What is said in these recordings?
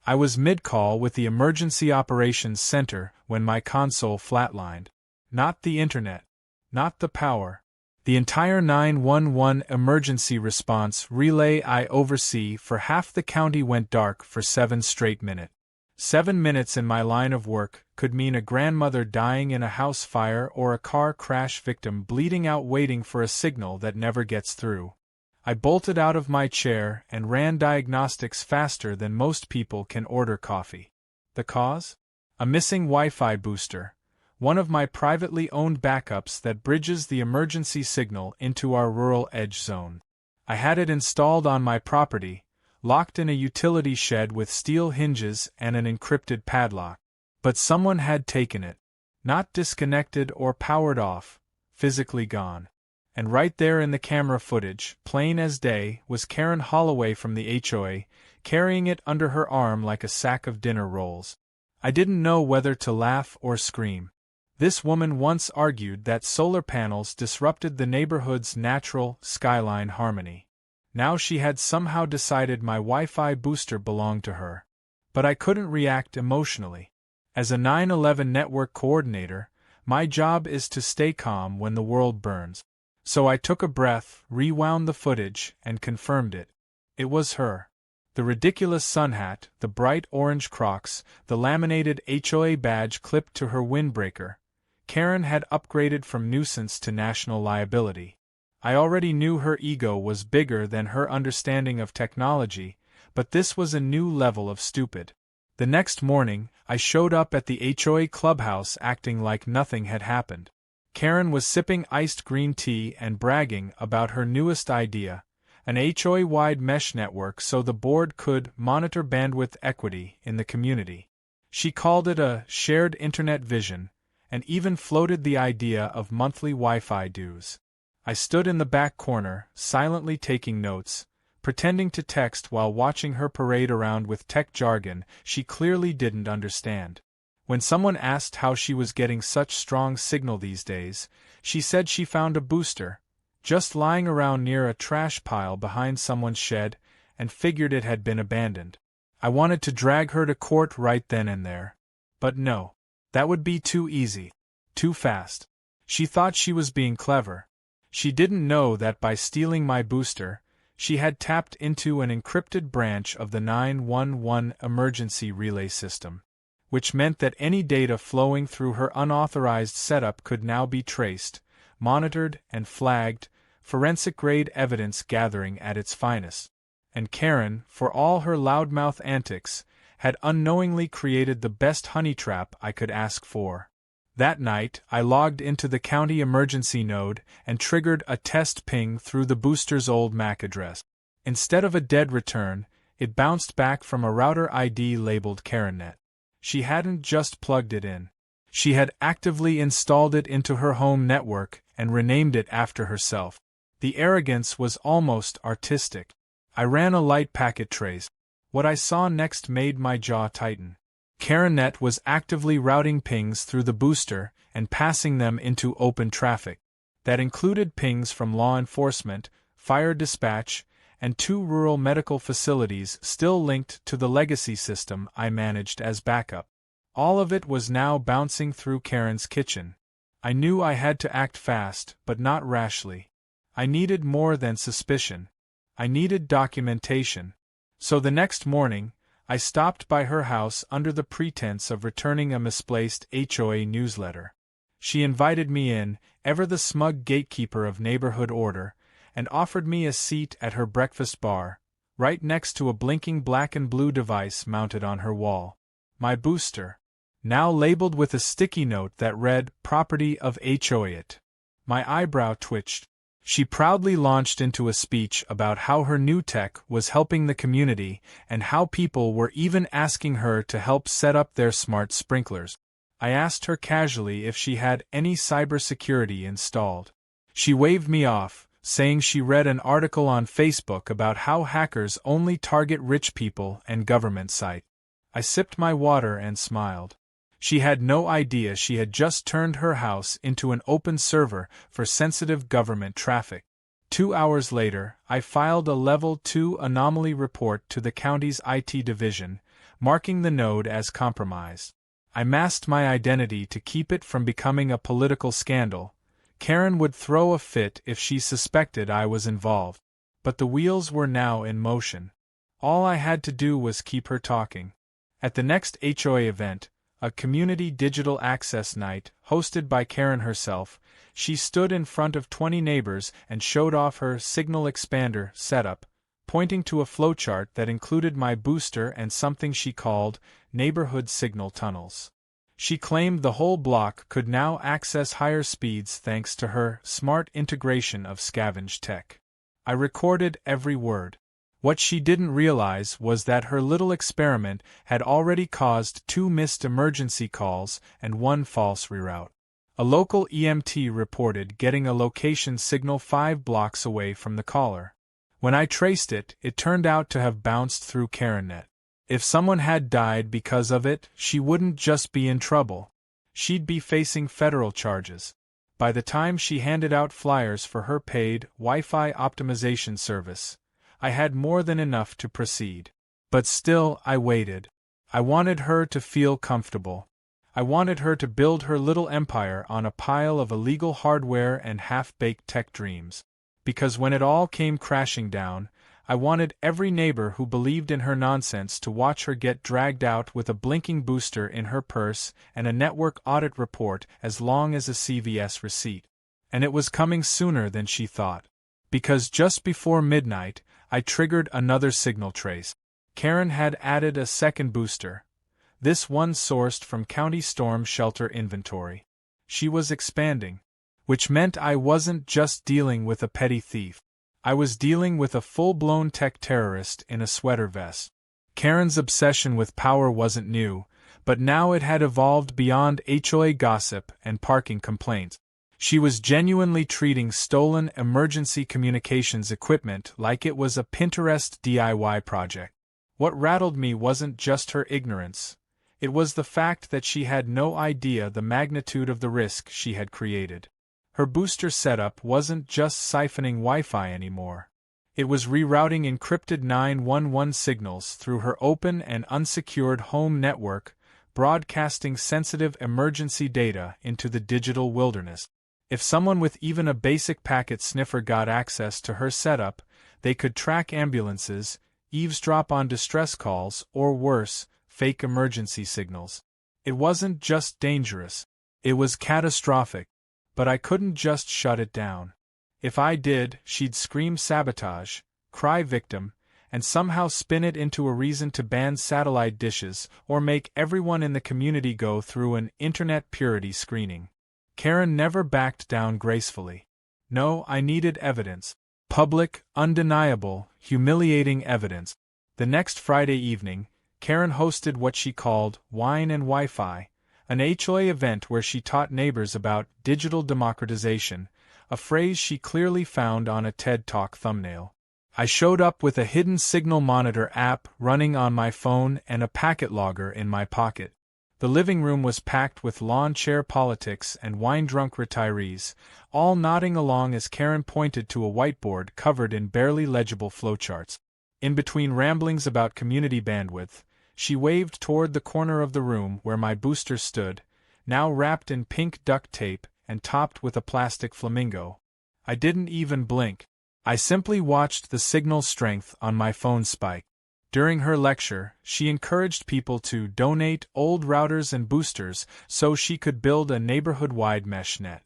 I was mid-call with the Emergency Operations Center when my console flatlined. Not the internet. Not the power. The entire 911 emergency response relay I oversee for half the county went dark for 7 straight minutes. 7 minutes in my line of work could mean a grandmother dying in a house fire or a car crash victim bleeding out waiting for a signal that never gets through. I bolted out of my chair and ran diagnostics faster than most people can order coffee. The cause? A missing Wi-Fi booster. One of my privately owned backups that bridges the emergency signal into our rural edge zone. I had it installed on my property, locked in a utility shed with steel hinges and an encrypted padlock. But someone had taken it. Not disconnected or powered off, physically gone. And right there in the camera footage, plain as day, was Karen Holloway from the HOA, carrying it under her arm like a sack of dinner rolls. I didn't know whether to laugh or scream. This woman once argued that solar panels disrupted the neighborhood's natural skyline harmony. Now she had somehow decided my Wi-Fi booster belonged to her. But I couldn't react emotionally. As a 9/11 network coordinator, my job is to stay calm when the world burns. So I took a breath, rewound the footage, and confirmed it. It was her. The ridiculous sun hat, the bright orange Crocs, the laminated HOA badge clipped to her windbreaker. Karen had upgraded from nuisance to national liability. I already knew her ego was bigger than her understanding of technology, but this was a new level of stupid. The next morning, I showed up at the HOA clubhouse acting like nothing had happened. Karen was sipping iced green tea and bragging about her newest idea, an HOA-wide mesh network so the board could monitor bandwidth equity in the community. She called it a shared internet vision, and even floated the idea of monthly Wi-Fi dues. I stood in the back corner, silently taking notes, pretending to text while watching her parade around with tech jargon she clearly didn't understand. When someone asked how she was getting such strong signal these days, she said she found a booster, just lying around near a trash pile behind someone's shed, and figured it had been abandoned. I wanted to drag her to court right then and there. But no. That would be too easy. Too fast. She thought she was being clever. She didn't know that by stealing my booster, she had tapped into an encrypted branch of the 911 emergency relay system, which meant that any data flowing through her unauthorized setup could now be traced, monitored, and flagged, forensic-grade evidence gathering at its finest. And Karen, for all her loudmouth antics, had unknowingly created the best honey trap I could ask for. That night, I logged into the county emergency node and triggered a test ping through the booster's old MAC address. Instead of a dead return, it bounced back from a router ID labeled KarenNet. She hadn't just plugged it in. She had actively installed it into her home network and renamed it after herself. The arrogance was almost artistic. I ran a light packet trace. What I saw next made my jaw tighten. KarenNet was actively routing pings through the booster and passing them into open traffic. That included pings from law enforcement, fire dispatch, and 2 rural medical facilities still linked to the legacy system I managed as backup. All of it was now bouncing through Karen's kitchen. I knew I had to act fast, but not rashly. I needed more than suspicion. I needed documentation. So the next morning, I stopped by her house under the pretense of returning a misplaced HOA newsletter. She invited me in, ever the smug gatekeeper of neighborhood order, and offered me a seat at her breakfast bar, right next to a blinking black and blue device mounted on her wall. My booster, now labeled with a sticky note that read, "Property of HOA." My eyebrow twitched. She proudly launched into a speech about how her new tech was helping the community and how people were even asking her to help set up their smart sprinklers. I asked her casually if she had any cybersecurity installed. She waved me off, saying she read an article on Facebook about how hackers only target rich people and government sites. I sipped my water and smiled. She had no idea she had just turned her house into an open server for sensitive government traffic. 2 hours later, I filed a Level 2 anomaly report to the county's IT division, marking the node as compromised. I masked my identity to keep it from becoming a political scandal. Karen would throw a fit if she suspected I was involved. But the wheels were now in motion. All I had to do was keep her talking. At the next HOA event, a community digital access night, hosted by Karen herself, she stood in front of 20 neighbors and showed off her signal expander setup, pointing to a flowchart that included my booster and something she called neighborhood signal tunnels. She claimed the whole block could now access higher speeds thanks to her smart integration of scavenged tech. I recorded every word. What she didn't realize was that her little experiment had already caused 2 missed emergency calls and 1 false reroute. A local EMT reported getting a location signal 5 blocks away from the caller. When I traced it, it turned out to have bounced through KarenNet. If someone had died because of it, she wouldn't just be in trouble. She'd be facing federal charges. By the time she handed out flyers for her paid Wi-Fi optimization service, I had more than enough to proceed. But still, I waited. I wanted her to feel comfortable. I wanted her to build her little empire on a pile of illegal hardware and half-baked tech dreams. Because when it all came crashing down, I wanted every neighbor who believed in her nonsense to watch her get dragged out with a blinking booster in her purse and a network audit report as long as a CVS receipt. And it was coming sooner than she thought. Because just before midnight, I triggered another signal trace. Karen had added a second booster, this one sourced from county storm shelter inventory. She was expanding, which meant I wasn't just dealing with a petty thief. I was dealing with a full-blown tech terrorist in a sweater vest. Karen's obsession with power wasn't new, but now it had evolved beyond HOA gossip and parking complaints. She was genuinely treating stolen emergency communications equipment like it was a Pinterest DIY project. What rattled me wasn't just her ignorance. It was the fact that she had no idea the magnitude of the risk she had created. Her booster setup wasn't just siphoning Wi-Fi anymore. It was rerouting encrypted 911 signals through her open and unsecured home network, broadcasting sensitive emergency data into the digital wilderness. If someone with even a basic packet sniffer got access to her setup, they could track ambulances, eavesdrop on distress calls, or worse, fake emergency signals. It wasn't just dangerous. It was catastrophic. But I couldn't just shut it down. If I did, she'd scream sabotage, cry victim, and somehow spin it into a reason to ban satellite dishes or make everyone in the community go through an internet purity screening. Karen never backed down gracefully. No, I needed evidence. Public, undeniable, humiliating evidence. The next Friday evening, Karen hosted what she called Wine and Wi-Fi, an HOA event where she taught neighbors about digital democratization, a phrase she clearly found on a TED Talk thumbnail. I showed up with a hidden signal monitor app running on my phone and a packet logger in my pocket. The living room was packed with lawn chair politics and wine-drunk retirees, all nodding along as Karen pointed to a whiteboard covered in barely legible flowcharts. In between ramblings about community bandwidth, she waved toward the corner of the room where my booster stood, now wrapped in pink duct tape and topped with a plastic flamingo. I didn't even blink. I simply watched the signal strength on my phone spike. During her lecture, she encouraged people to donate old routers and boosters so she could build a neighborhood-wide mesh net.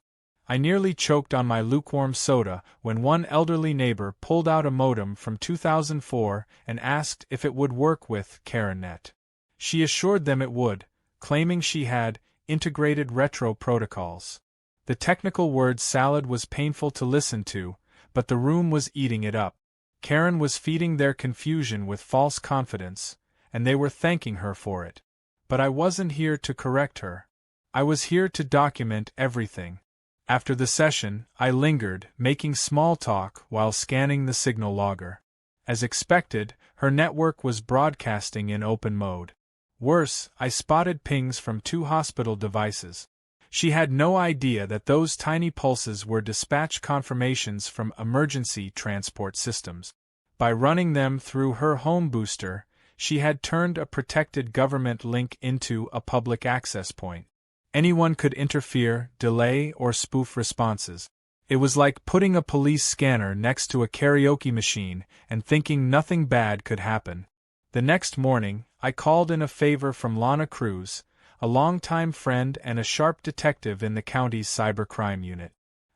I nearly choked on my lukewarm soda when one elderly neighbor pulled out a modem from 2004 and asked if it would work with KarenNet. She assured them it would, claiming she had integrated retro protocols. The technical word salad was painful to listen to, but the room was eating it up. Karen was feeding their confusion with false confidence, and they were thanking her for it. But I wasn't here to correct her. I was here to document everything. After the session, I lingered, making small talk while scanning the signal logger. As expected, her network was broadcasting in open mode. Worse, I spotted pings from 2 hospital devices. She had no idea that those tiny pulses were dispatch confirmations from emergency transport systems. By running them through her home booster, She had turned a protected government link into a public access point. Anyone could interfere, delay, or spoof responses. It was like putting a police scanner next to a karaoke machine and thinking nothing bad could happen. The next morning, I called in a favor from Lana Cruz, a longtime friend and a sharp detective in the county's cybercrime unit.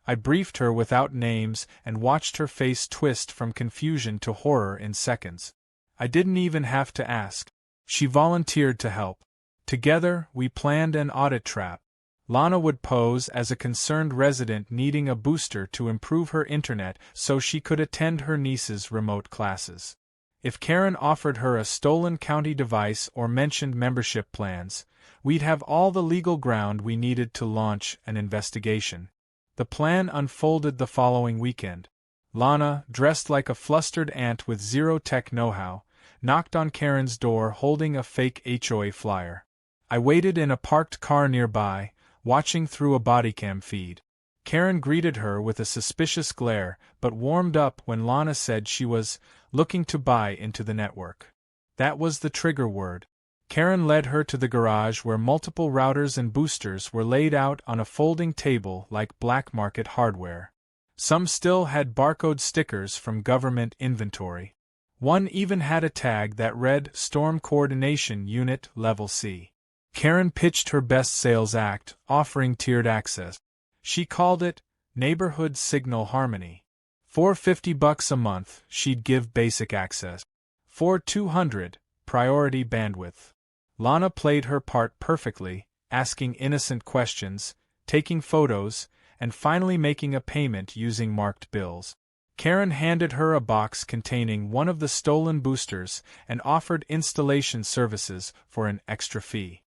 I briefed her without names and watched her face twist from confusion to horror in seconds. I didn't even have to ask. She volunteered to help. Together, we planned an audit trap. Lana would pose as a concerned resident needing a booster to improve her internet so she could attend her niece's remote classes. If Karen offered her a stolen county device or mentioned membership plans, we'd have all the legal ground we needed to launch an investigation. The plan unfolded the following weekend. Lana, dressed like a flustered ant with zero tech know-how, knocked on Karen's door holding a fake HOA flyer. I waited in a parked car nearby, watching through a bodycam feed. Karen greeted her with a suspicious glare, but warmed up when Lana said she was looking to buy into the network. That was the trigger word. Karen led her to the garage where multiple routers and boosters were laid out on a folding table like black market hardware. Some still had barcode stickers from government inventory. One even had a tag that read Storm Coordination Unit Level C. Karen pitched her best sales act, offering tiered access. She called it Neighborhood Signal Harmony. For $50 a month, she'd give basic access. For $200, priority bandwidth. Lana played her part perfectly, asking innocent questions, taking photos, and finally making a payment using marked bills. Karen handed her a box containing one of the stolen boosters and offered installation services for an extra fee.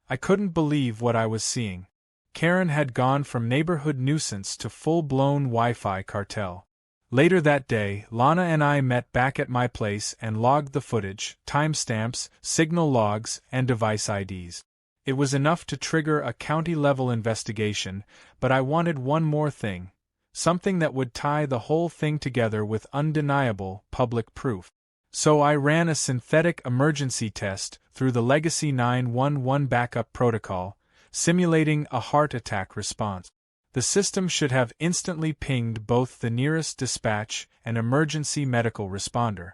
I couldn't believe what I was seeing. Karen had gone from neighborhood nuisance to full-blown Wi-Fi cartel. Later that day, Lana and I met back at my place and logged the footage, timestamps, signal logs, and device IDs. It was enough to trigger a county-level investigation, but I wanted one more thing. Something that would tie the whole thing together with undeniable public proof. So I ran a synthetic emergency test through the legacy 911 backup protocol, simulating a heart attack response. The system should have instantly pinged both the nearest dispatch and emergency medical responder.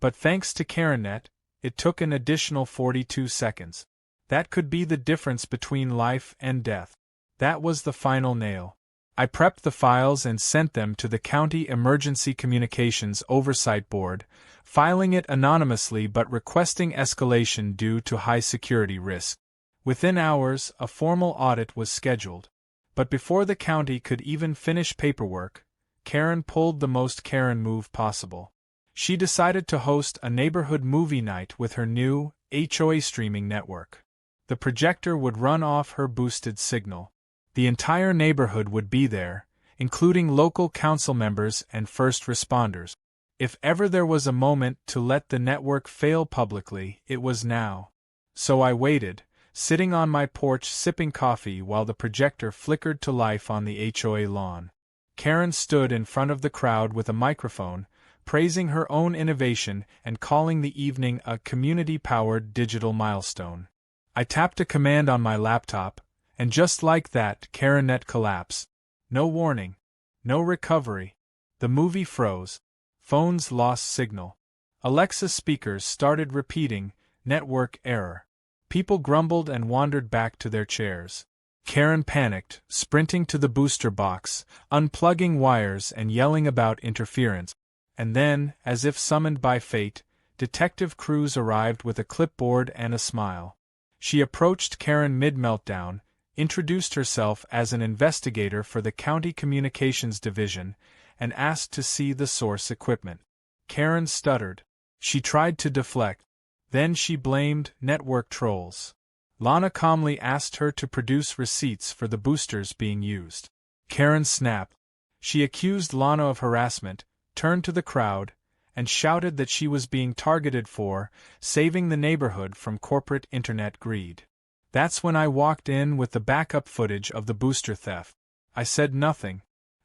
But thanks to KarenNet, it took an additional 42 seconds. That could be the difference between life and death. That was the final nail. I prepped the files and sent them to the County Emergency Communications Oversight Board, filing it anonymously but requesting escalation due to high security risk. Within hours, a formal audit was scheduled. But before the county could even finish paperwork, Karen pulled the most Karen move possible. She decided to host a neighborhood movie night with her new HOA streaming network. The projector would run off her boosted signal. The entire neighborhood would be there, including local council members and first responders. If ever there was a moment to let the network fail publicly, it was now. So I waited, sitting on my porch sipping coffee while the projector flickered to life on the HOA lawn. Karen stood in front of the crowd with a microphone, praising her own innovation and calling the evening a community-powered digital milestone. I tapped a command on my laptop, and just like that, KarenNet collapsed. No warning. No recovery. The movie froze. Phones lost signal. Alexa speakers started repeating, "Network error." People grumbled and wandered back to their chairs. Karen panicked, sprinting to the booster box, unplugging wires and yelling about interference. And then, as if summoned by fate, Detective Cruz arrived with a clipboard and a smile. She approached Karen mid-meltdown, introduced herself as an investigator for the County Communications Division, and asked to see the source equipment. Karen stuttered. She tried to deflect. Then she blamed network trolls. Lana calmly asked her to produce receipts for the boosters being used. Karen snapped. She accused Lana of harassment, turned to the crowd, and shouted that she was being targeted for saving the neighborhood from corporate internet greed. That's when I walked in with the backup footage of the booster theft. I said nothing.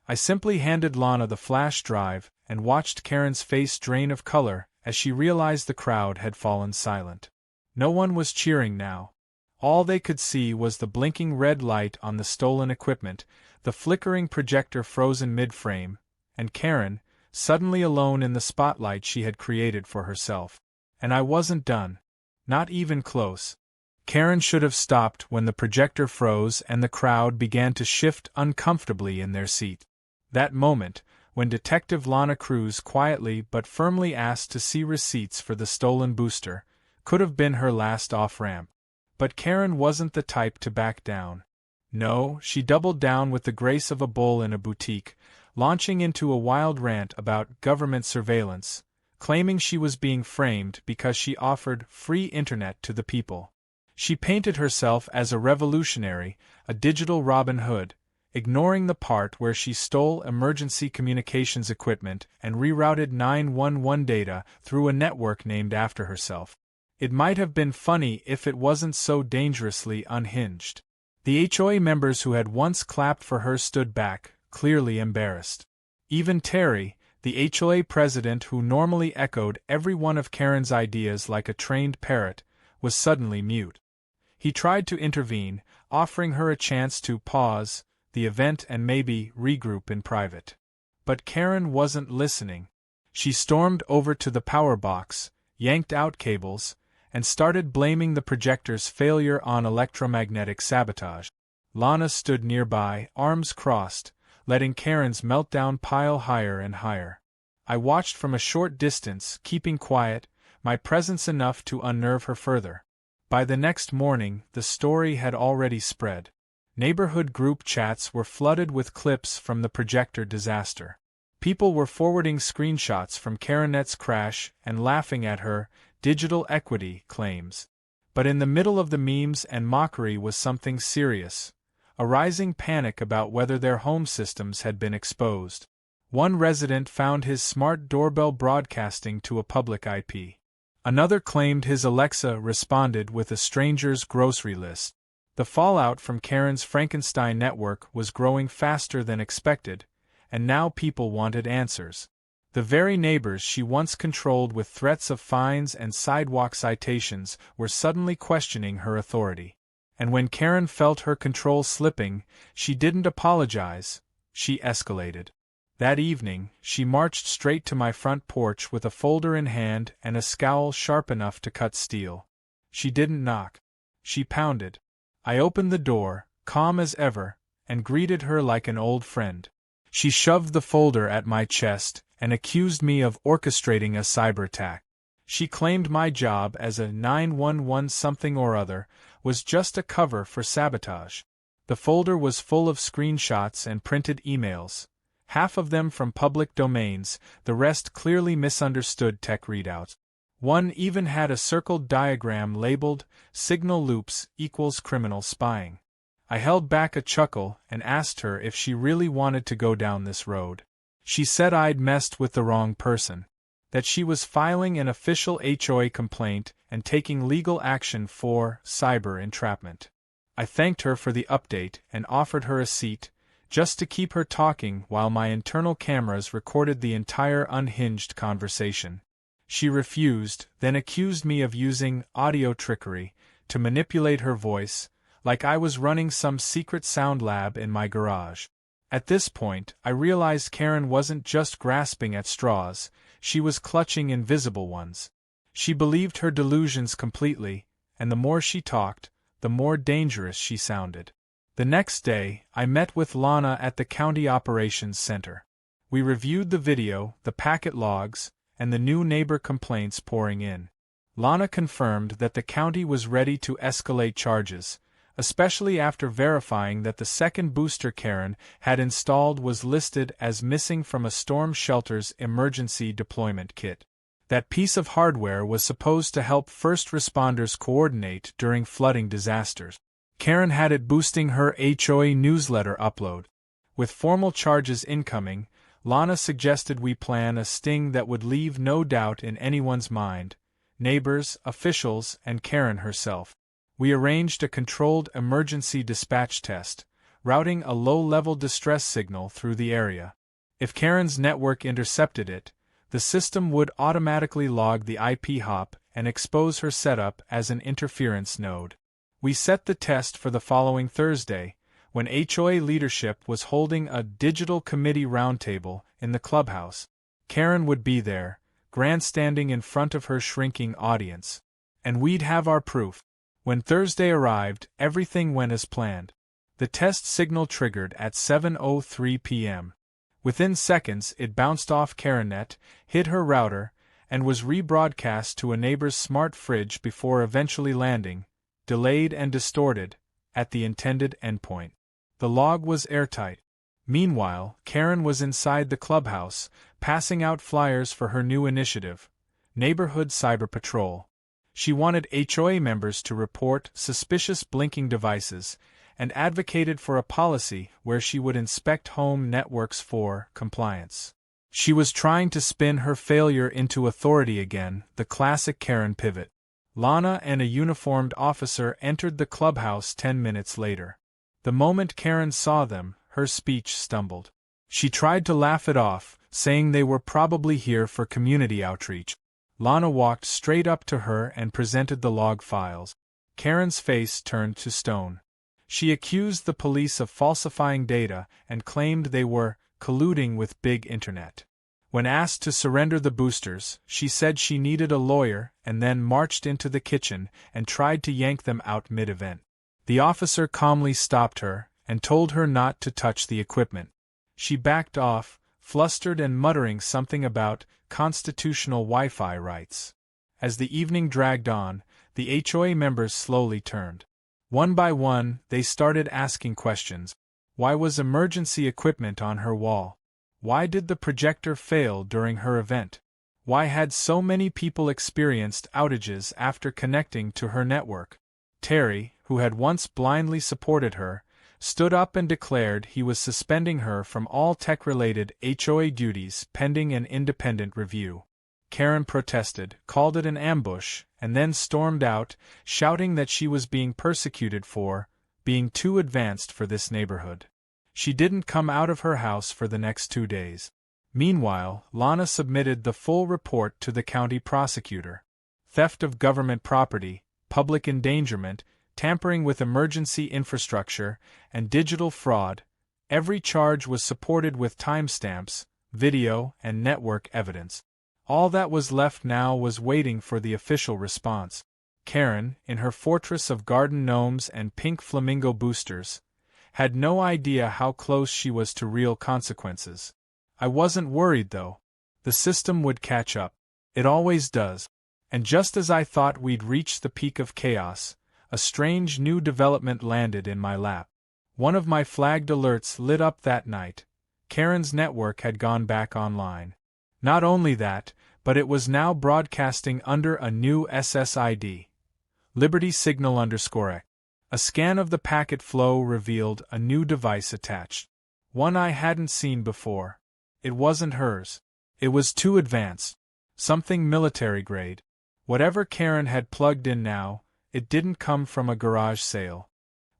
I simply handed Lana the flash drive and watched Karen's face drain of color as she realized the crowd had fallen silent. No one was cheering now. All they could see was the blinking red light on the stolen equipment, the flickering projector frozen mid-frame, and Karen, suddenly alone in the spotlight she had created for herself. And I wasn't done. Not even close. Karen should have stopped when the projector froze and the crowd began to shift uncomfortably in their seat. That moment, when Detective Lana Cruz quietly but firmly asked to see receipts for the stolen booster, could have been her last off-ramp. But Karen wasn't the type to back down. No, she doubled down with the grace of a bull in a boutique, launching into a wild rant about government surveillance, claiming she was being framed because she offered free internet to the people. She painted herself as a revolutionary, a digital Robin Hood, ignoring the part where she stole emergency communications equipment and rerouted 911 data through a network named after herself. It might have been funny if it wasn't so dangerously unhinged. The HOA members who had once clapped for her stood back, clearly embarrassed. Even Terry, the HOA president who normally echoed every one of Karen's ideas like a trained parrot, was suddenly mute. He tried to intervene, offering her a chance to pause the event and maybe regroup in private. But Karen wasn't listening. She stormed over to the power box, yanked out cables, and started blaming the projector's failure on electromagnetic sabotage. Lana stood nearby, arms crossed, letting Karen's meltdown pile higher and higher. I watched from a short distance, keeping quiet, my presence enough to unnerve her further. By the next morning, the story had already spread. Neighborhood group chats were flooded with clips from the projector disaster. People were forwarding screenshots from KarenNet's crash and laughing at her digital equity claims. But in the middle of the memes and mockery was something serious, a rising panic about whether their home systems had been exposed. One resident found his smart doorbell broadcasting to a public IP. Another claimed his Alexa responded with a stranger's grocery list. The fallout from Karen's Frankenstein network was growing faster than expected, and now people wanted answers. The very neighbors she once controlled with threats of fines and sidewalk citations were suddenly questioning her authority. And when Karen felt her control slipping, she didn't apologize, she escalated. That evening, she marched straight to my front porch with a folder in hand and a scowl sharp enough to cut steel. She didn't knock. She pounded. I opened the door, calm as ever, and greeted her like an old friend. She shoved the folder at my chest and accused me of orchestrating a cyber attack. She claimed my job as a 911 something or other was just a cover for sabotage. The folder was full of screenshots and printed emails, half of them from public domains, the rest clearly misunderstood tech readouts. One even had a circled diagram labeled "Signal Loops equals criminal spying." I held back a chuckle and asked her if she really wanted to go down this road. She said I'd messed with the wrong person, that she was filing an official HOA complaint and taking legal action for cyber entrapment. I thanked her for the update and offered her a seat, just to keep her talking while my internal cameras recorded the entire unhinged conversation. She refused, then accused me of using audio trickery to manipulate her voice, like I was running some secret sound lab in my garage. At this point, I realized Karen wasn't just grasping at straws, she was clutching invisible ones. She believed her delusions completely, and the more she talked, the more dangerous she sounded. The next day, I met with Lana at the County Operations Center. We reviewed the video, the packet logs, and the new neighbor complaints pouring in. Lana confirmed that the county was ready to escalate charges, especially after verifying that the second booster Karen had installed was listed as missing from a storm shelter's emergency deployment kit. That piece of hardware was supposed to help first responders coordinate during flooding disasters. Karen had it boosting her HOA newsletter upload. With formal charges incoming, Lana suggested we plan a sting that would leave no doubt in anyone's mind, neighbors, officials, and Karen herself. We arranged a controlled emergency dispatch test, routing a low-level distress signal through the area. If Karen's network intercepted it, The system would automatically log the IP hop and expose her setup as an interference node. We set the test for the following Thursday, when HOA leadership was holding a digital committee roundtable in the clubhouse. Karen would be there, grandstanding in front of her shrinking audience. And we'd have our proof. When Thursday arrived, everything went as planned. The test signal triggered at 7:03 p.m. Within seconds, it bounced off KarenNet, hit her router, and was rebroadcast to a neighbor's smart fridge before eventually landing, delayed and distorted, at the intended endpoint. The log was airtight. Meanwhile, Karen was inside the clubhouse, passing out flyers for her new initiative, Neighborhood Cyber Patrol. She wanted HOA members to report suspicious blinking devices, and advocated for a policy where she would inspect home networks for compliance. She was trying to spin her failure into authority again, the classic Karen pivot. Lana and a uniformed officer entered the clubhouse 10 minutes later. The moment Karen saw them, her speech stumbled. She tried to laugh it off, saying they were probably here for community outreach. Lana walked straight up to her and presented the log files. Karen's face turned to stone. She accused the police of falsifying data and claimed they were colluding with Big Internet. When asked to surrender the boosters, she said she needed a lawyer and then marched into the kitchen and tried to yank them out mid-event. The officer calmly stopped her and told her not to touch the equipment. She backed off, flustered and muttering something about constitutional Wi-Fi rights. As the evening dragged on, the HOA members slowly turned. One by one, they started asking questions. Why was emergency equipment on her wall? Why did the projector fail during her event? Why had so many people experienced outages after connecting to her network? Terry, who had once blindly supported her, stood up and declared he was suspending her from all tech-related HOA duties pending an independent review. Karen protested, called it an ambush, and then stormed out, shouting that she was being persecuted for being too advanced for this neighborhood. She didn't come out of her house for the next 2 days. Meanwhile, Lana submitted the full report to the county prosecutor. Theft of government property, public endangerment, tampering with emergency infrastructure, and digital fraud. Every charge was supported with timestamps, video, and network evidence. All that was left now was waiting for the official response. Karen, in her fortress of garden gnomes and pink flamingo boosters, had no idea how close she was to real consequences. I wasn't worried, though. The system would catch up. It always does. And just as I thought we'd reached the peak of chaos, a strange new development landed in my lap. One of my flagged alerts lit up that night. Karen's network had gone back online. Not only that, but it was now broadcasting under a new SSID. Liberty Signal _X. A scan of the packet flow revealed a new device attached. One I hadn't seen before. It wasn't hers. It was too advanced. Something military grade. Whatever Karen had plugged in now, it didn't come from a garage sale.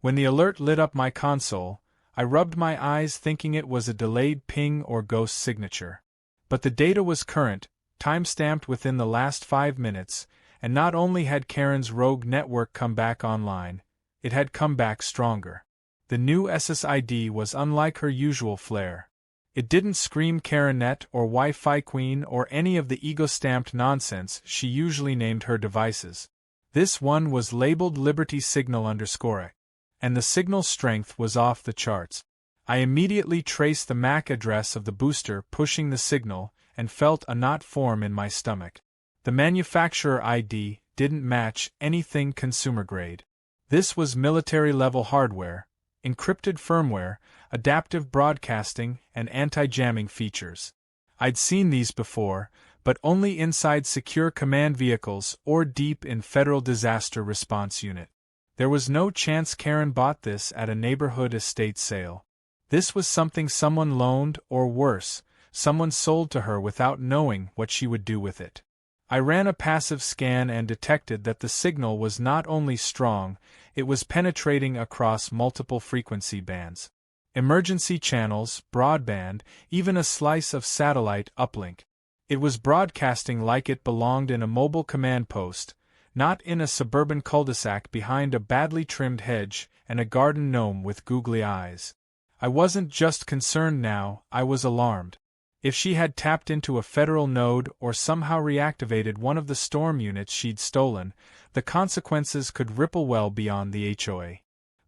When the alert lit up my console, I rubbed my eyes thinking it was a delayed ping or ghost signature. But the data was current, time-stamped within the last 5 minutes, and not only had Karen's rogue network come back online, it had come back stronger. The new SSID was unlike her usual flair. It didn't scream KarenNet or Wi-Fi Queen or any of the ego-stamped nonsense she usually named her devices. This one was labeled Liberty Signal _X, and the signal strength was off the charts. I immediately traced the MAC address of the booster pushing the signal and felt a knot form in my stomach. The manufacturer ID didn't match anything consumer-grade. This was military-level hardware, encrypted firmware, adaptive broadcasting, and anti-jamming features. I'd seen these before, but only inside secure command vehicles or deep in Federal Disaster Response Unit. There was no chance Karen bought this at a neighborhood estate sale. This was something someone loaned, or worse, someone sold to her without knowing what she would do with it. I ran a passive scan and detected that the signal was not only strong, it was penetrating across multiple frequency bands. Emergency channels, broadband, even a slice of satellite uplink. It was broadcasting like it belonged in a mobile command post, not in a suburban cul-de-sac behind a badly trimmed hedge and a garden gnome with googly eyes. I wasn't just concerned now, I was alarmed. If she had tapped into a federal node or somehow reactivated one of the storm units she'd stolen, the consequences could ripple well beyond the HOA.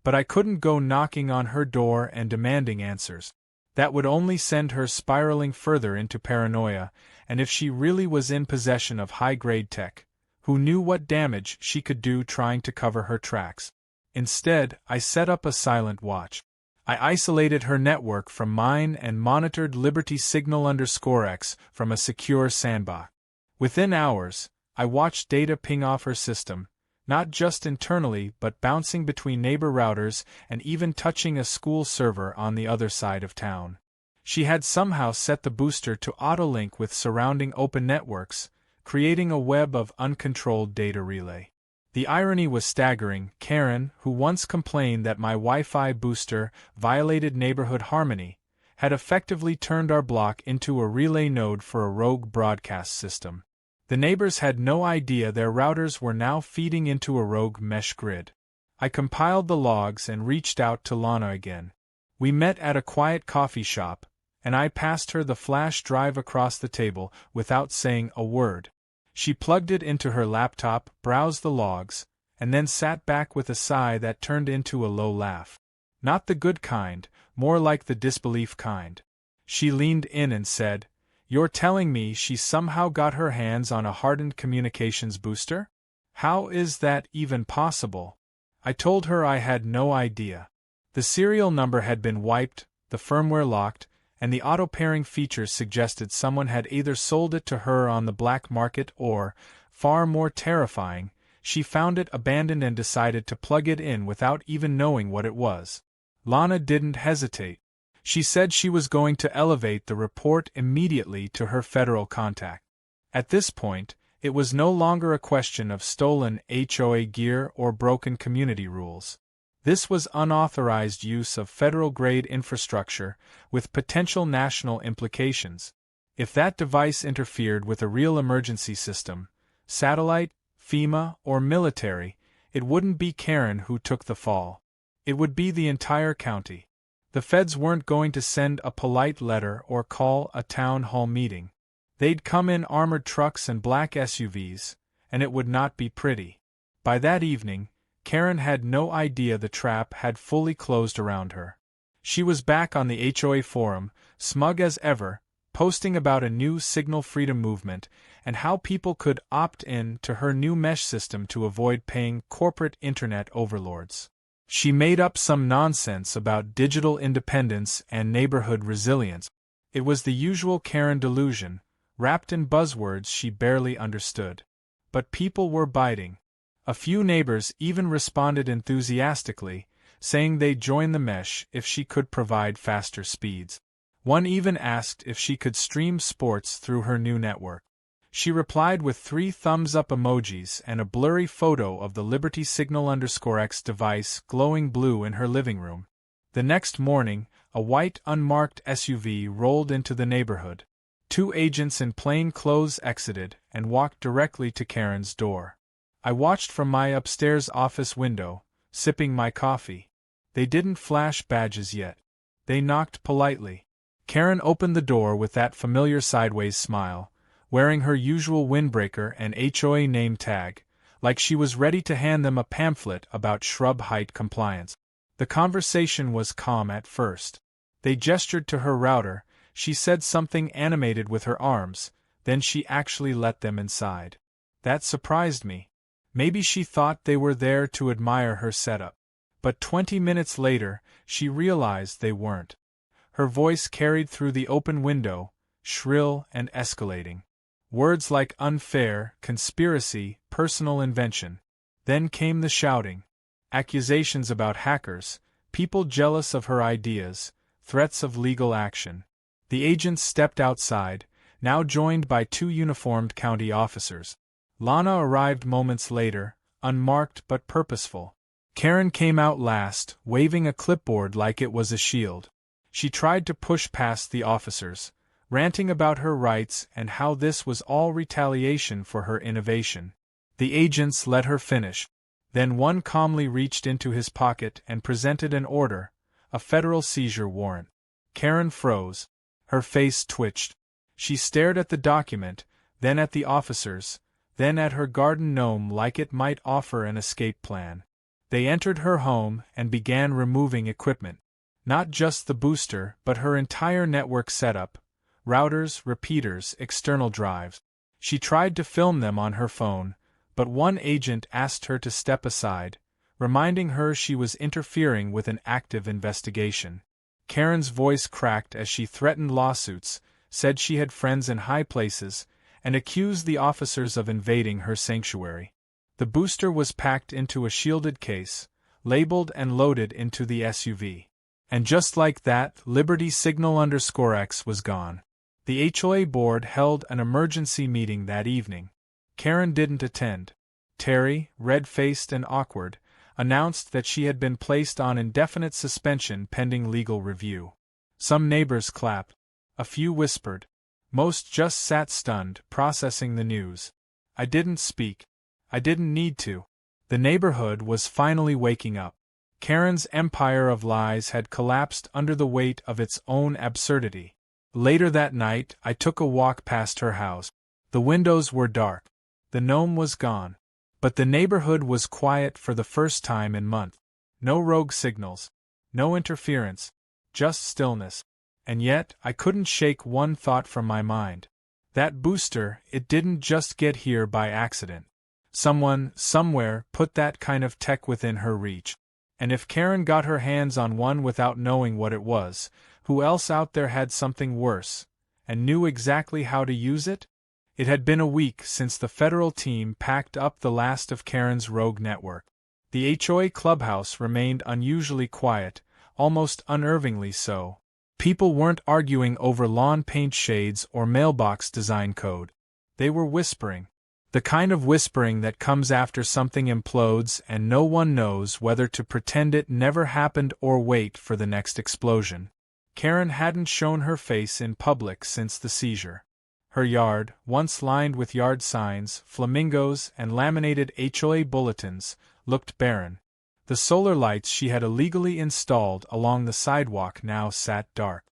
But I couldn't go knocking on her door and demanding answers. That would only send her spiraling further into paranoia, and if she really was in possession of high-grade tech, who knew what damage she could do trying to cover her tracks? Instead, I set up a silent watch. I isolated her network from mine and monitored Liberty Signal_X from a secure sandbox. Within hours, I watched data ping off her system, not just internally but bouncing between neighbor routers and even touching a school server on the other side of town. She had somehow set the booster to auto-link with surrounding open networks, creating a web of uncontrolled data relay. The irony was staggering. Karen, who once complained that my Wi-Fi booster violated neighborhood harmony, had effectively turned our block into a relay node for a rogue broadcast system. The neighbors had no idea their routers were now feeding into a rogue mesh grid. I compiled the logs and reached out to Lana again. We met at a quiet coffee shop, and I passed her the flash drive across the table without saying a word. She plugged it into her laptop, browsed the logs, and then sat back with a sigh that turned into a low laugh. Not the good kind, more like the disbelief kind. She leaned in and said, "You're telling me she somehow got her hands on a hardened communications booster? How is that even possible?" I told her I had no idea. The serial number had been wiped, the firmware locked, and the auto-pairing features suggested someone had either sold it to her on the black market or, far more terrifying, she found it abandoned and decided to plug it in without even knowing what it was. Lana didn't hesitate. She said she was going to elevate the report immediately to her federal contact. At this point, it was no longer a question of stolen HOA gear or broken community rules. This was unauthorized use of federal-grade infrastructure with potential national implications. If that device interfered with a real emergency system, satellite, FEMA, or military, it wouldn't be Karen who took the fall. It would be the entire county. The feds weren't going to send a polite letter or call a town hall meeting. They'd come in armored trucks and black SUVs, and it would not be pretty. By that evening, Karen had no idea the trap had fully closed around her. She was back on the HOA forum, smug as ever, posting about a new signal freedom movement and how people could opt in to her new mesh system to avoid paying corporate internet overlords. She made up some nonsense about digital independence and neighborhood resilience. It was the usual Karen delusion, wrapped in buzzwords she barely understood. But people were biting. A few neighbors even responded enthusiastically, saying they'd join the mesh if she could provide faster speeds. One even asked if she could stream sports through her new network. She replied with 3 thumbs-up emojis and a blurry photo of the Liberty Signal_X device glowing blue in her living room. The next morning, a white unmarked SUV rolled into the neighborhood. 2 agents in plain clothes exited and walked directly to Karen's door. I watched from my upstairs office window, sipping my coffee. They didn't flash badges yet. They knocked politely. Karen opened the door with that familiar sideways smile, wearing her usual windbreaker and HOA name tag, like she was ready to hand them a pamphlet about shrub height compliance. The conversation was calm at first. They gestured to her router, she said something animated with her arms, then she actually let them inside. That surprised me. Maybe she thought they were there to admire her setup. But 20 minutes later, she realized they weren't. Her voice carried through the open window, shrill and escalating. Words like unfair, conspiracy, personal invention. Then came the shouting. Accusations about hackers, people jealous of her ideas, threats of legal action. The agents stepped outside, now joined by 2 uniformed county officers. Lana arrived moments later, unmarked but purposeful. Karen came out last, waving a clipboard like it was a shield. She tried to push past the officers, ranting about her rights and how this was all retaliation for her innovation. The agents let her finish. Then one calmly reached into his pocket and presented an order, a federal seizure warrant. Karen froze. Her face twitched. She stared at the document, then at the officers, then at her garden gnome like it might offer an escape plan. They entered her home and began removing equipment. Not just the booster, but her entire network setup, routers, repeaters, external drives. She tried to film them on her phone, but one agent asked her to step aside, reminding her she was interfering with an active investigation. Karen's voice cracked as she threatened lawsuits, said she had friends in high places, and accused the officers of invading her sanctuary. The booster was packed into a shielded case, labeled and loaded into the SUV. And just like that, Liberty Signal_X was gone. The HOA board held an emergency meeting that evening. Karen didn't attend. Terry, red-faced and awkward, announced that she had been placed on indefinite suspension pending legal review. Some neighbors clapped. A few whispered. Most just sat stunned, processing the news. I didn't speak. I didn't need to. The neighborhood was finally waking up. Karen's empire of lies had collapsed under the weight of its own absurdity. Later that night, I took a walk past her house. The windows were dark. The gnome was gone. But the neighborhood was quiet for the first time in months. No rogue signals. No interference. Just stillness. And yet, I couldn't shake one thought from my mind. That booster, it didn't just get here by accident. Someone, somewhere, put that kind of tech within her reach. And if Karen got her hands on one without knowing what it was, who else out there had something worse, and knew exactly how to use it? It had been a week since the federal team packed up the last of Karen's rogue network. The HOA clubhouse remained unusually quiet, almost unnervingly so. People weren't arguing over lawn paint shades or mailbox design code. They were whispering. The kind of whispering that comes after something implodes and no one knows whether to pretend it never happened or wait for the next explosion. Karen hadn't shown her face in public since the seizure. Her yard, once lined with yard signs, flamingos, and laminated HOA bulletins, looked barren. The solar lights she had illegally installed along the sidewalk now sat dark.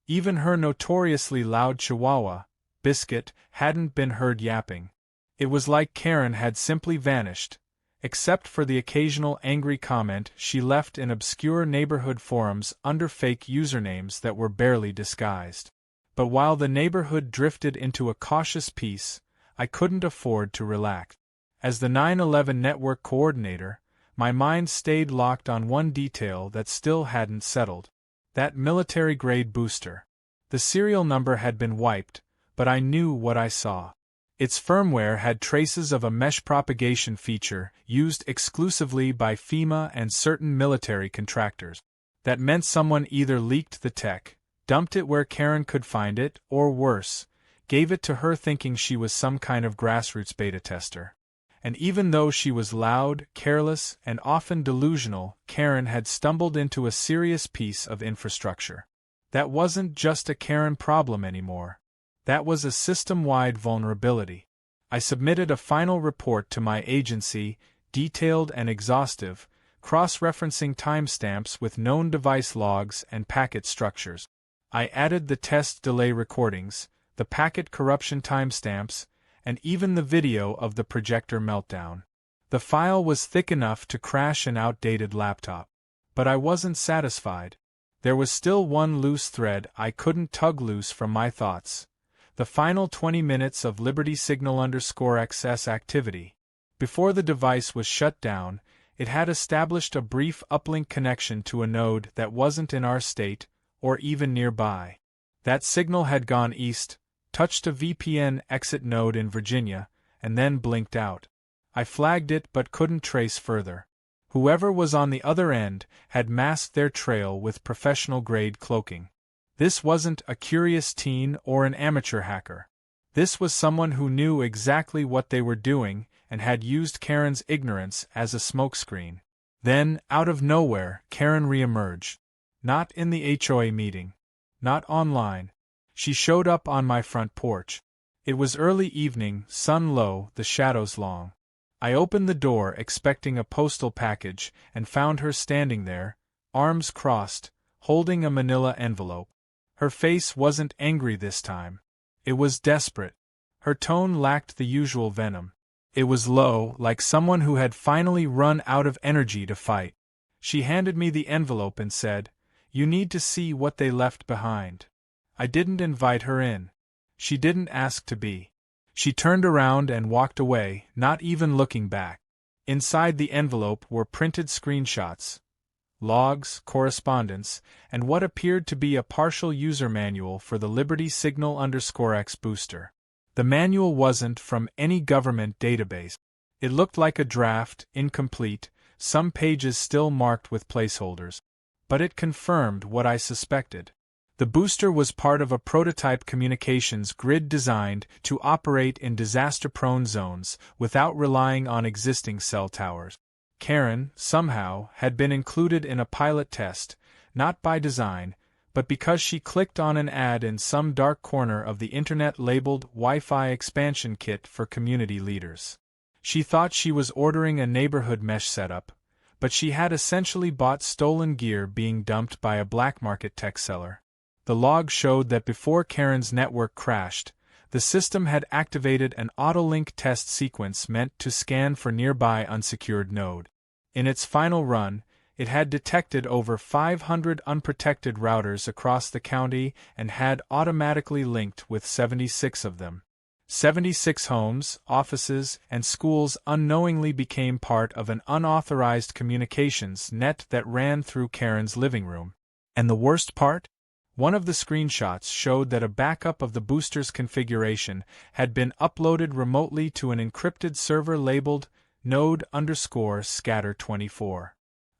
Even her notoriously loud chihuahua, Biscuit, hadn't been heard yapping. It was like Karen had simply vanished, except for the occasional angry comment she left in obscure neighborhood forums under fake usernames that were barely disguised. But while the neighborhood drifted into a cautious peace, I couldn't afford to relax. As the 9/11 network coordinator, my mind stayed locked on one detail that still hadn't settled. That military-grade booster. The serial number had been wiped, but I knew what I saw. Its firmware had traces of a mesh propagation feature used exclusively by FEMA and certain military contractors. That meant someone either leaked the tech, dumped it where Karen could find it, or worse, gave it to her thinking she was some kind of grassroots beta tester. And even though she was loud, careless, and often delusional, Karen had stumbled into a serious piece of infrastructure. That wasn't just a Karen problem anymore. That was a system-wide vulnerability. I submitted a final report to my agency, detailed and exhaustive, cross-referencing timestamps with known device logs and packet structures. I added the test delay recordings, the packet corruption timestamps, and even the video of the projector meltdown. The file was thick enough to crash an outdated laptop. But I wasn't satisfied. There was still one loose thread I couldn't tug loose from my thoughts. The final 20 minutes of Liberty Signal_XS activity. Before the device was shut down, it had established a brief uplink connection to a node that wasn't in our state, or even nearby. That signal had gone east, touched a VPN exit node in Virginia, and then blinked out. I flagged it but couldn't trace further. Whoever was on the other end had masked their trail with professional-grade cloaking. This wasn't a curious teen or an amateur hacker. This was someone who knew exactly what they were doing and had used Karen's ignorance as a smokescreen. Then, out of nowhere, Karen re-emerged. Not in the HOA meeting. Not online. She showed up on my front porch. It was early evening, sun low, the shadows long. I opened the door expecting a postal package and found her standing there, arms crossed, holding a manila envelope. Her face wasn't angry this time. It was desperate. Her tone lacked the usual venom. It was low, like someone who had finally run out of energy to fight. She handed me the envelope and said, "You need to see what they left behind." I didn't invite her in. She didn't ask to be. She turned around and walked away, not even looking back. Inside the envelope were printed screenshots, logs, correspondence, and what appeared to be a partial user manual for the Liberty Signal_X booster. The manual wasn't from any government database. It looked like a draft, incomplete, some pages still marked with placeholders. But it confirmed what I suspected. The booster was part of a prototype communications grid designed to operate in disaster-prone zones without relying on existing cell towers. Karen, somehow, had been included in a pilot test, not by design, but because she clicked on an ad in some dark corner of the internet labeled Wi-Fi expansion kit for community leaders. She thought she was ordering a neighborhood mesh setup, but she had essentially bought stolen gear being dumped by a black market tech seller. The log showed that before Karen's network crashed, the system had activated an auto-link test sequence meant to scan for nearby unsecured node. In its final run, it had detected over 500 unprotected routers across the county and had automatically linked with 76 of them. 76 homes, offices, and schools unknowingly became part of an unauthorized communications net that ran through Karen's living room. And the worst part? One of the screenshots showed that a backup of the booster's configuration had been uploaded remotely to an encrypted server labeled node_scatter24.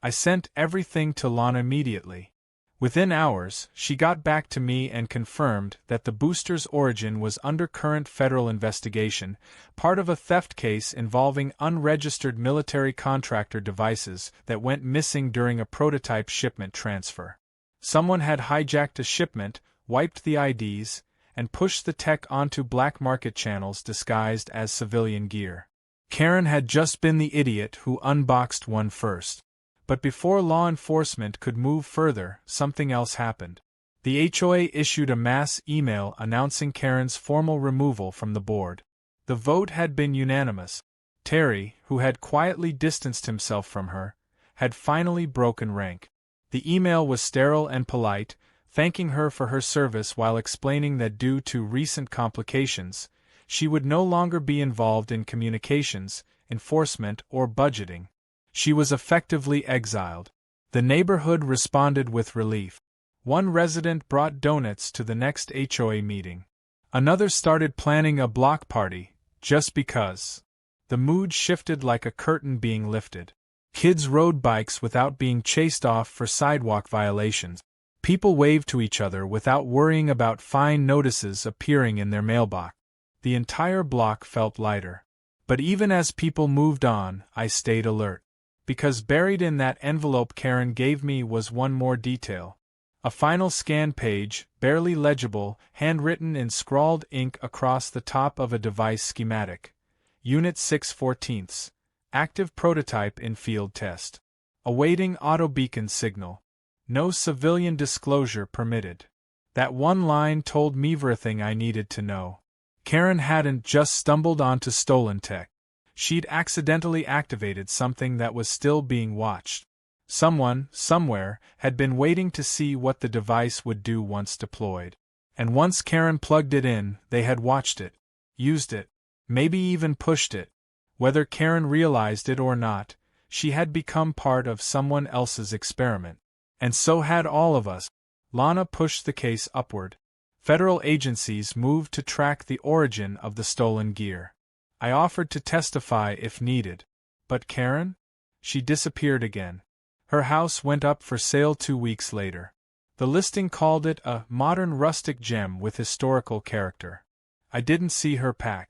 I sent everything to Lana immediately. Within hours, she got back to me and confirmed that the booster's origin was under current federal investigation, part of a theft case involving unregistered military contractor devices that went missing during a prototype shipment transfer. Someone had hijacked a shipment, wiped the IDs, and pushed the tech onto black market channels disguised as civilian gear. Karen had just been the idiot who unboxed one first. But before law enforcement could move further, something else happened. The HOA issued a mass email announcing Karen's formal removal from the board. The vote had been unanimous. Terry, who had quietly distanced himself from her, had finally broken rank. The email was sterile and polite, thanking her for her service while explaining that due to recent complications, she would no longer be involved in communications, enforcement, or budgeting. She was effectively exiled. The neighborhood responded with relief. One resident brought donuts to the next HOA meeting. Another started planning a block party, just because. The mood shifted like a curtain being lifted. Kids rode bikes without being chased off for sidewalk violations. People waved to each other without worrying about fine notices appearing in their mailbox. The entire block felt lighter. But even as people moved on, I stayed alert. Because buried in that envelope Karen gave me was one more detail. A final scan page, barely legible, handwritten in scrawled ink across the top of a device schematic. Unit 6/14. Active prototype in field test. Awaiting auto beacon signal. No civilian disclosure permitted. That one line told me everything I needed to know. Karen hadn't just stumbled onto stolen tech. She'd accidentally activated something that was still being watched. Someone, somewhere, had been waiting to see what the device would do once deployed. And once Karen plugged it in, they had watched it, used it, maybe even pushed it. Whether Karen realized it or not, she had become part of someone else's experiment. And so had all of us. Lana pushed the case upward. Federal agencies moved to track the origin of the stolen gear. I offered to testify if needed. But Karen? She disappeared again. Her house went up for sale 2 weeks later. The listing called it a modern rustic gem with historical character. I didn't see her pack.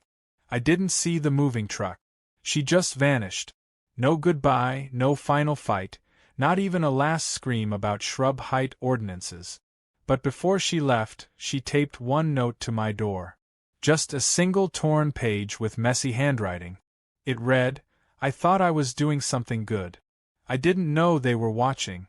I didn't see the moving truck. She just vanished. No goodbye, no final fight, not even a last scream about shrub height ordinances. But before she left, she taped one note to my door. Just a single torn page with messy handwriting. It read, "I thought I was doing something good. I didn't know they were watching.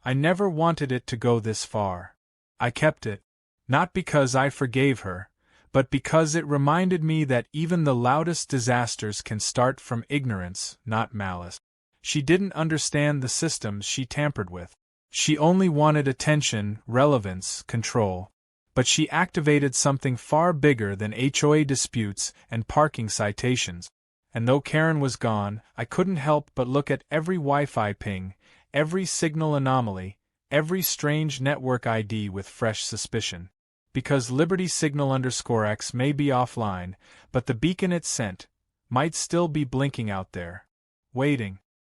I never wanted it to go this far." I kept it. Not because I forgave her, but because it reminded me that even the loudest disasters can start from ignorance, not malice. She didn't understand the systems she tampered with. She only wanted attention, relevance, control. But she activated something far bigger than HOA disputes and parking citations. And though Karen was gone, I couldn't help but look at every Wi-Fi ping, every signal anomaly, every strange network ID with fresh suspicion. Because Liberty Signal_X may be offline, but the beacon it sent might still be blinking out there, waiting.